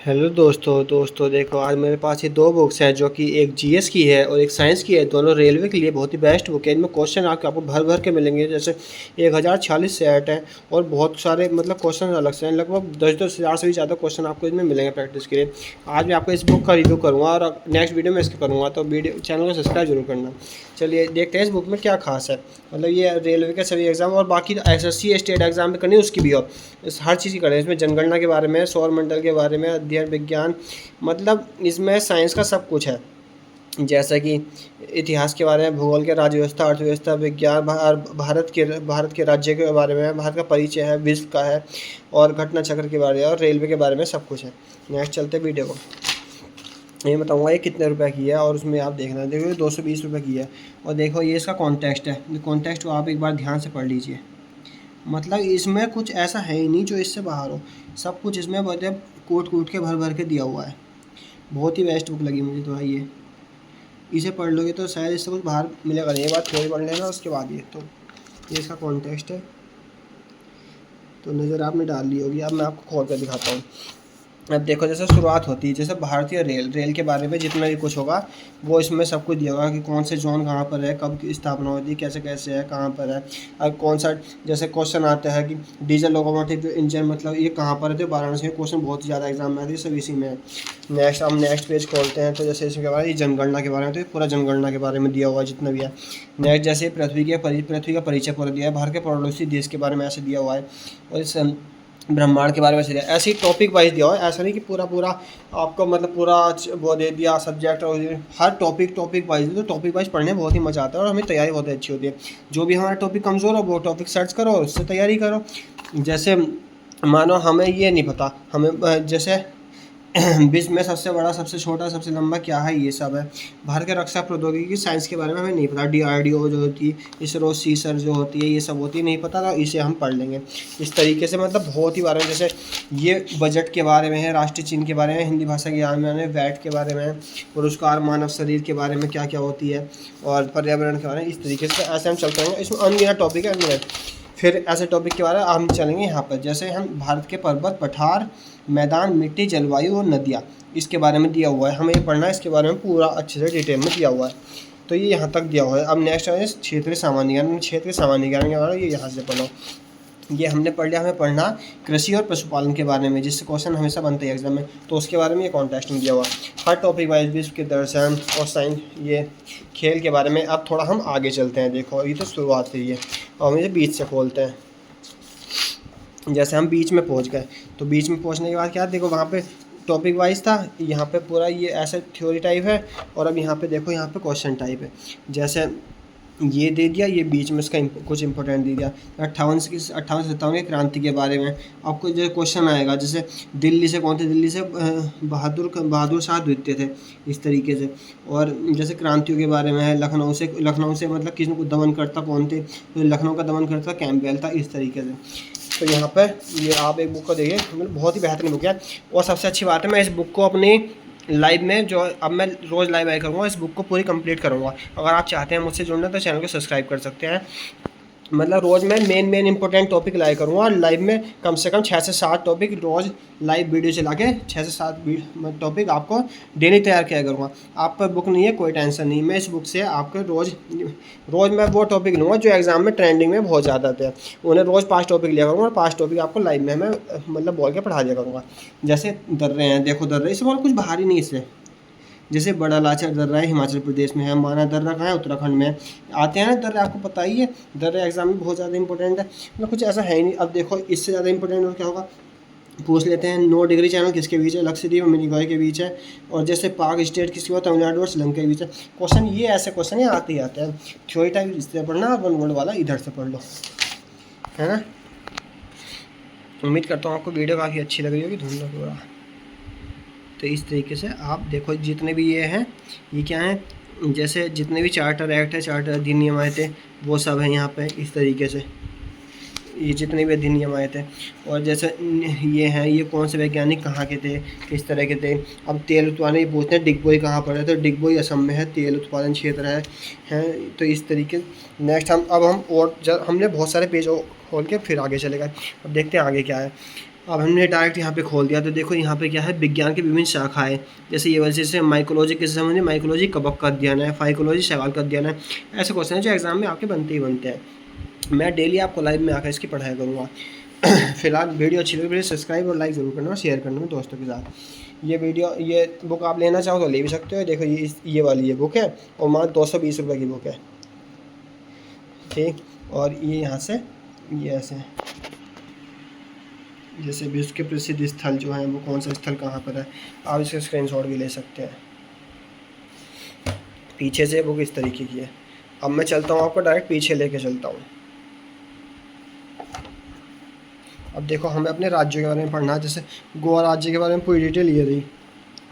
Hello दोस्तों देखो आज मेरे पास ये दो बुक्स हैं जो कि एक जीएस की है और एक साइंस की है। दोनों रेलवे के लिए बहुत ही बेस्ट बुक है। इनमें क्वेश्चन आपको भर भर के मिलेंगे। जैसे 1046 सेट है और बहुत सारे मतलब क्वेश्चन अलग से हैं। लगभग 10-10 हज़ार से भी ज़्यादा क्वेश्चन आपको इसमें मिलेंगे प्रैक्टिस के लिए। आज मैं आपको इस बुक का रिव्यू करूँगा और नेक्स्ट वीडियो में इसका करूँगा, तो वीडियो चैनल को सब्सक्राइब जरूर करना। चलिए देखते हैं इस बुक में क्या खास है। मतलब ये रेलवे के सभी एग्जाम और बाकी एसएससी स्टेट एग्जाम में करनी है उसकी भी हो, इस हर चीज़ की करें। इसमें जनगणना के बारे में, सौरमंडल के बारे में, अध्ययन विज्ञान, मतलब इसमें साइंस का सब कुछ है। जैसा कि इतिहास के बारे में, भूगोल के, राज्य व्यवस्था, अर्थव्यवस्था, विज्ञान, भारत के राज्य के बारे में, भारत का परिचय है, विश्व का है और घटना चक्र के बारे में और रेलवे के बारे में सब कुछ है। नेक्स्ट चलते वीडियो को। ये बताऊंगा ये कितने रुपए की है और उसमें आप देखना, देखो 220 रुपये की है। और देखो ये इसका कॉन्टेक्स्ट है। कॉन्टेक्स्ट को आप एक बार ध्यान से पढ़ लीजिए। मतलब इसमें कुछ ऐसा है ही नहीं जो इससे बाहर हो। सब कुछ इसमें मतलब कोट कोट के भर भर के दिया हुआ है। बहुत ही बेस्ट बुक लगी मुझे तो भाई ये। इसे पढ़ लोगे तो शायद इससे कुछ बाहर मिलेगा नहीं। ये बात थोड़ी पढ़ लेना उसके बाद ये इसका कॉन्टेक्स्ट है। तो नज़र आपने डाल ली होगी। अब मैं आपको खोल कर दिखाता हूँ। अब देखो जैसे शुरुआत होती है, जैसे भारतीय रेल के बारे में जितना भी कुछ होगा वो इसमें सब कुछ दिया होगा कि कौन से जोन कहाँ पर है, कब की स्थापना होती है, कैसे कैसे है, कहाँ पर है और कौन सा। जैसे क्वेश्चन आता है कि डीजल लोकोमोटिव जो इंजन मतलब ये कहाँ पर है, तो वाराणसी में क्वेश्चन बहुत ही ज़्यादा एग्जाम में आती है, सब इसी में है। नेक्स्ट हम नेक्स्ट पेज खोलते हैं तो जैसे इसके बारे में जनगणना के बारे में, तो ये पूरा जनगणना के बारे में दिया हुआ है जितना भी है। नेक्स्ट जैसे पृथ्वी का परिचय पूरा दिया है, भारत के पड़ोसी देश के बारे में ऐसे दिया हुआ है और इस ब्रह्मांड के बारे में दिया। ऐसे ही टॉपिक वाइज दिया हुआ है, ऐसा नहीं कि पूरा पूरा आपको मतलब पूरा वो दे दिया सब्जेक्ट। और हर टॉपिक वाइज है, तो टॉपिक वाइज पढ़ने में बहुत ही मज़ा आता है और हमें तैयारी बहुत अच्छी होती है। जो भी हमारा टॉपिक कमज़ोर हो वो टॉपिक सर्च करो, उससे तैयारी करो। जैसे मानो हमें ये नहीं पता, हमें जैसे विश्व में सबसे बड़ा, सबसे छोटा, सबसे लंबा क्या है, ये सब है। भारत के रक्षा प्रौद्योगिकी साइंस के बारे में हमें नहीं पता। डीआरडीओ जो होती है, इसरो, सीसर जो होती है, ये सब होती है, नहीं पता, तो इसे हम पढ़ लेंगे इस तरीके से। मतलब बहुत ही बारे में, जैसे ये बजट के बारे में है, राष्ट्रीय चिन्ह के बारे में, हिंदी भाषा के ज्ञान में, वैट के बारे में, पुरस्कार, मानव शरीर के बारे में क्या क्या होती है और पर्यावरण के बारे में। इस तरीके से ऐसे हम चलते रहेंगे। इसमें अनगिनत टॉपिक है, अनगिनत। फिर ऐसे टॉपिक के बारे में हम चलेंगे यहाँ पर। जैसे हम भारत के पर्वत, पठार, मैदान, मिट्टी, जलवायु और नदियाँ, इसके बारे में दिया हुआ है। हमें ये पढ़ना है, इसके बारे में पूरा अच्छे से डिटेल में दिया हुआ है। तो ये यहाँ तक दिया हुआ है। अब नेक्स्ट है क्षेत्रीय सामान्य ज्ञान। क्षेत्रीय सामान्य ज्ञान के बारे में ये यहाँ से पढ़ो। ये हमने पढ़ लिया। हमें पढ़ना कृषि और पशुपालन के बारे में, जिससे क्वेश्चन हमेशा बनते हैं एग्जाम में, तो उसके बारे में ये कॉन्टेक्स्ट में दिया हुआ। हर टॉपिक वाइज विश्व के दर्शन और साइंस, ये खेल के बारे में। अब थोड़ा हम आगे चलते हैं। देखो ये तो शुरुआत हुई है और मुझे बीच से खोलते हैं। जैसे हम बीच में पहुंच गए, तो बीच में पहुंचने के बाद क्या, देखो वहाँ पे टॉपिक वाइज था, यहाँ पे पूरा ये ऐसे थ्योरी टाइप है। और अब यहाँ पे देखो, यहाँ पे क्वेश्चन टाइप है। जैसे ये दे दिया, ये बीच में इसका कुछ इंपॉर्टेंट दे दिया। 58 से 57 की क्रांति के बारे में आपको जो क्वेश्चन आएगा, जैसे दिल्ली से कौन थे, दिल्ली से बहादुर शाह द्वितीय थे, इस तरीके से। और जैसे क्रांतियों के बारे में है, लखनऊ से मतलब किसी को दमन करता कौन थे, तो लखनऊ का दमन करता कैंपबेल था, इस तरीके से। तो यहाँ पर ये आप एक बुक को देखिए, मतलब बहुत ही बेहतरीन बुक है। और सबसे अच्छी बात है, मैं इस बुक को अपनी लाइव में, जो अब मैं रोज़ लाइव आया करूँगा, इस बुक को पूरी कंप्लीट करूँगा। अगर आप चाहते हैं मुझसे जुड़ना तो चैनल को सब्सक्राइब कर सकते हैं। मतलब रोज़ मैं मेन इंपॉर्टेंट टॉपिक लाया करूँगा और लाइव में कम से कम 6 से 7 टॉपिक रोज़ लाइव वीडियो चला के 6 से 7 टॉपिक आपको डेली तैयार किया करूँगा। आप पर बुक नहीं है, कोई टेंशन नहीं। मैं इस बुक से आपको रोज़ मैं वो टॉपिक लूँगा जो एग्ज़ाम में ट्रेंडिंग में बहुत ज़्यादा आते हैं, उन्हें रोज़ 5 टॉपिक लिया करूँगा और 5 टॉपिक आपको लाइव में मैं मतलब बोल के पढ़ा दिया करूँगा। जैसे दर्रे हैं, देखो दर्रे, इससे बहुत कुछ बाहर ही नहीं इससे। जैसे बड़ा लाचर दर्रा है, हिमाचल प्रदेश में है। माना दर्रा कहाँ है, उत्तराखंड में आते हैं ना दर्रे, आपको पता ही है। दर्रे एग्जाम में बहुत ज़्यादा इंपॉर्टेंट है। मतलब कुछ ऐसा है ही नहीं। अब देखो इससे ज़्यादा इंपॉर्टेंट और क्या होगा, पूछ लेते हैं। 9 डिग्री चैनल किसके बीच है, लक्षद्वीप और मिनिकॉय के बीच है। और जैसे पाक स्टेट किसके बाद, तमिलनाडु और श्रीलंका के बीच है। क्वेश्चन ये ऐसे क्वेश्चन ही आते ही आते हैं। थ्योरी टाइप इससे पढ़ना और 1 वर्ड वाला इधर से पढ़ लो, है ना। उम्मीद करता हूँ आपको वीडियो काफ़ी अच्छी लग रही होगी। धुंधला पूरा, तो इस तरीके से आप देखो जितने भी ये हैं, ये क्या हैं, जैसे जितने भी चार्टर एक्ट है, चार्टर अधिनियम आए थे, वो सब हैं यहाँ पे इस तरीके से। ये जितने भी अधिनियम आए थे। और जैसे ये हैं, ये कौन से वैज्ञानिक कहाँ के थे, किस तरह के थे। अब तेल उत्पादन ये पूछते हैं, डिगबोई कहाँ पर है, तो डिगबोई असम में है, तेल उत्पादन क्षेत्र है। तो इस तरीके। नेक्स्ट हम और हमने बहुत सारे पेज खोल के फिर आगे चले गए। अब देखते हैं आगे क्या है। अब हमने डायरेक्ट यहाँ पे खोल दिया तो देखो यहाँ पे क्या है, विज्ञान की विभिन्न शाखाएं, जैसे ये वजह से माइकोलॉजी किससे संबंधी, माइकोलॉजी कवक का अध्ययन है, फाइकोलॉजी शैवाल का अध्ययन है। ऐसे क्वेश्चन है जो एग्जाम में आपके बनते ही बनते हैं। मैं डेली आपको लाइव में आकर इसकी पढ़ाई करूँगा। फिलहाल वीडियो अच्छी लगी प्लीज़ सब्सक्राइब और लाइक ज़रूर करना और शेयर करना दोस्तों के साथ। ये बुक आप लेना चाहो तो ले भी सकते हो। देखो ये वाली ये बुक है और मात्र 220 रुपये की बुक है, ठीक। और ये यहाँ से ये ऐसे, जैसे विश्व के प्रसिद्ध स्थल जो हैं वो कौन सा स्थल कहाँ पर है, आप इसका स्क्रीनशॉट भी ले सकते हैं। पीछे से बुक इस तरीके की है। अब मैं चलता हूँ, आपको डायरेक्ट पीछे लेके चलता हूँ। अब देखो हमें अपने राज्य के बारे में पढ़ना है। जैसे गोवा राज्य के बारे में पूरी डिटेल ये रही,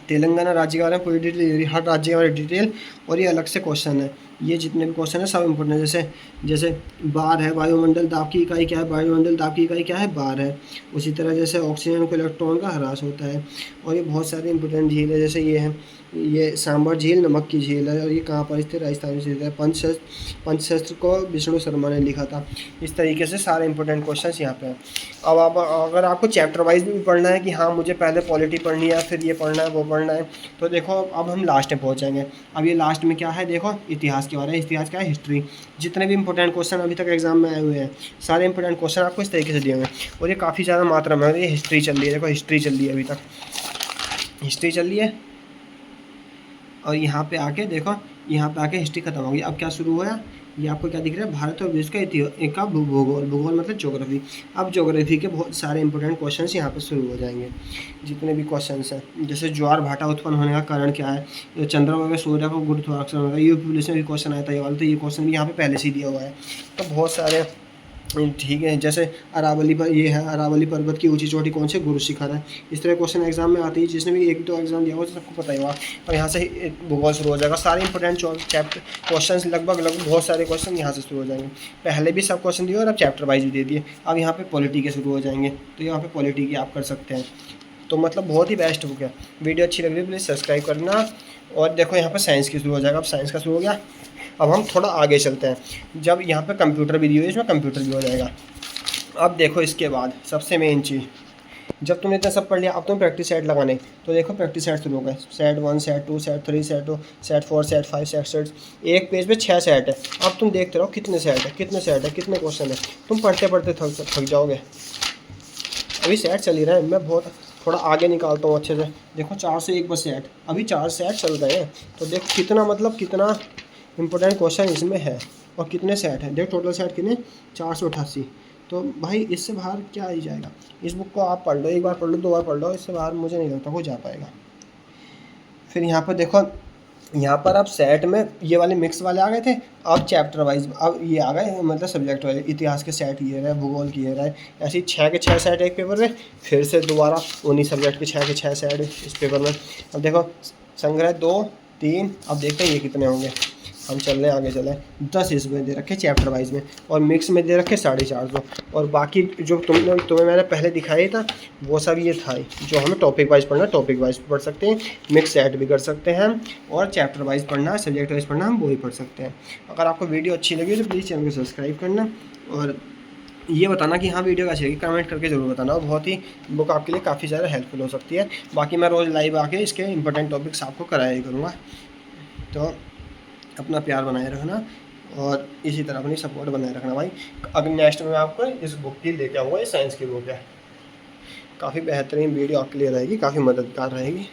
तेलंगाना राज्य के बारे में पूरी डिटेल ये रही, हर राज्य के बारे में डिटेल, और ये अलग से क्वेश्चन है। ये जितने भी क्वेश्चन है सब इम्पोर्टेंट है। जैसे बार है, वायुमंडल दाब की इकाई क्या है, वायुमंडल दाब की इकाई क्या है, बार है। उसी तरह जैसे ऑक्सीजन को इलेक्ट्रॉन का ह्रास होता है। और ये बहुत सारे इंपॉर्टेंट झील है, जैसे ये है, ये सांबर झील नमक की झील है, और ये कहाँ पर स्थित, राजस्थान में स्थित है। पंचशस्त्र को विष्णु शर्मा ने लिखा था। इस तरीके से सारे इंपॉर्टेंट क्वेश्चन यहाँ पे हैं। अब आप अगर आपको चैप्टर वाइज भी पढ़ना है कि हाँ मुझे पहले पॉलिटी पढ़नी है, फिर ये पढ़ना है वो पढ़ना है, तो देखो अब हम लास्ट में पहुँचेंगे। अब ये लास्ट में क्या है, देखो इतिहास के बारे में। इतिहास क्या है, हिस्ट्री। जितने भी इंपॉर्टेंट क्वेश्चन अभी तक एग्जाम में आए हुए हैं सारे इंपॉर्टेंट क्वेश्चन आपको इस तरीके से दिए हुए हैं, और ये काफ़ी ज़्यादा मात्रा में। और ये हिस्ट्री चल रही है, देखो हिस्ट्री चल रही है, अभी तक हिस्ट्री चल रही है। और यहाँ पे आके देखो, यहाँ पे आके हिस्ट्री खत्म हो गई। अब क्या शुरू हुआ, ये आपको क्या दिख रहा है, भारत और विश्व का इतिहास का भूगोल। भूगोल मतलब ज्योग्राफी। अब ज्योग्राफी के बहुत सारे इंपॉर्टेंट क्वेश्चंस यहाँ पे शुरू हो जाएंगे। जितने भी क्वेश्चंस हैं, जैसे ज्वार भाटा उत्पन्न होने का कारण क्या है, तो चंद्रमा में सूर्य को गुरुत्वाकर्षण होगा, ये पॉपुलेशन भी क्वेश्चन आया था ये वाला, तो ये क्वेश्चन भी यहाँ पे पहले से ही दिया हुआ है। तो बहुत सारे, ठीक है। जैसे अरावली पर ये है, अरावली पर्वत की ऊंची चोटी कौन से गुरु शिखर है। इस तरह क्वेश्चन एग्जाम में आती है, जिसने भी एक दो एग्जाम दिया हो तो सबको पता ही होगा। और यहाँ से भूगोल शुरू हो जाएगा। सारे इंपॉर्टेंट चैप्टर क्वेश्चन लगभग बहुत सारे क्वेश्चन यहाँ से शुरू हो जाएंगे। पहले भी सब क्वेश्चन दिए और अब चैप्टर वाइज भी दे दिए। अब यहाँ पे पॉलिटी के शुरू हो जाएंगे, तो यहाँ पे पॉलिटी की आप कर सकते हैं। तो मतलब बहुत ही बेस्ट बुक है। वीडियो अच्छी लग रही है प्लीज़ सब्सक्राइब करना। और देखो यहाँ पर साइंस की शुरू हो जाएगा। अब साइंस का शुरू हो गया। अब हम थोड़ा आगे चलते हैं। जब यहाँ पे कंप्यूटर भी दी हुई है, इसमें कंप्यूटर भी हो जाएगा। अब देखो इसके बाद सबसे मेन चीज़, जब तुमने इतना सब पढ़ लिया, अब तुम प्रैक्टिस सेट लगाने। तो देखो प्रैक्टिस सेट शुरू हो गए। Set 1, set 2, set 3, set 4, set 5, set. एक पेज पे 6 सेट है। अब तुम देखते रहो कितने सेट है, कितने सेट है, कितने क्वेश्चन है। तुम पढ़ते पढ़ते थक जाओगे। अभी सेट चल ही रहा है, मैं बहुत थोड़ा आगे निकालता हूँ अच्छे से। देखो 4 से 1 बस सेट, अभी 4 सेट चल रहे हैं। तो देखो कितना मतलब कितना इंपॉर्टेंट क्वेश्चन इसमें है और कितने सेट हैं। देखो टोटल सेट कितने, 488। तो भाई इससे बाहर क्या ही जाएगा। इस बुक को आप पढ़ लो, एक बार पढ़ लो, 2 बार पढ़ लो, इससे बाहर मुझे नहीं लगता कोई जा पाएगा। फिर यहाँ पर देखो, यहाँ पर अब सेट में ये वाले मिक्स वाले आ गए थे। अब चैप्टर वाइज अब ये आ गए, मतलब सब्जेक्ट वाले। इतिहास के सेट ये रहे, भूगोल की ये रहे, ऐसे ही 6 के 6 सेट एक पेपर में। फिर से दोबारा उन्हीं सब्जेक्ट के 6 के 6 सेट इस पेपर में। अब देखो संग्रह 2, 3, अब देखते हैं ये कितने होंगे। हम चल रहे हैं आगे चले। 10 इसमें दे रखे चैप्टर वाइज में, और मिक्स में दे रखे 450। और बाकी जो तुम्हें मैंने पहले दिखाया था वो सब ये था जो हमें टॉपिक वाइज पढ़ना है। टॉपिक वाइज पढ़ सकते हैं, मिक्स सेट भी कर सकते हैं, और चैप्टर वाइज पढ़ना है, सब्जेक्ट वाइज पढ़ना हम वो ही पढ़ सकते हैं। अगर आपको वीडियो अच्छी लगी तो प्लीज़ चैनल को सब्सक्राइब करना, और ये बताना कि हाँ वीडियो अच्छी लगी, कमेंट करके ज़रूर बताना। और बहुत ही बुक आपके लिए काफ़ी ज़्यादा हेल्पफुल हो सकती है। बाकी मैं रोज़ लाइव आके इसके इंपॉर्टेंट टॉपिक्स आपको कराया ही करूँगा। तो अपना प्यार बनाए रखना और इसी तरह अपनी सपोर्ट बनाए रखना भाई। अगर नेक्स्ट में आपको इस बुक की लेके आऊँगा, ये साइंस की बुक है। काफ़ी बेहतरीन वीडियो आपके लिए रहेगी, काफ़ी मददगार रहेगी।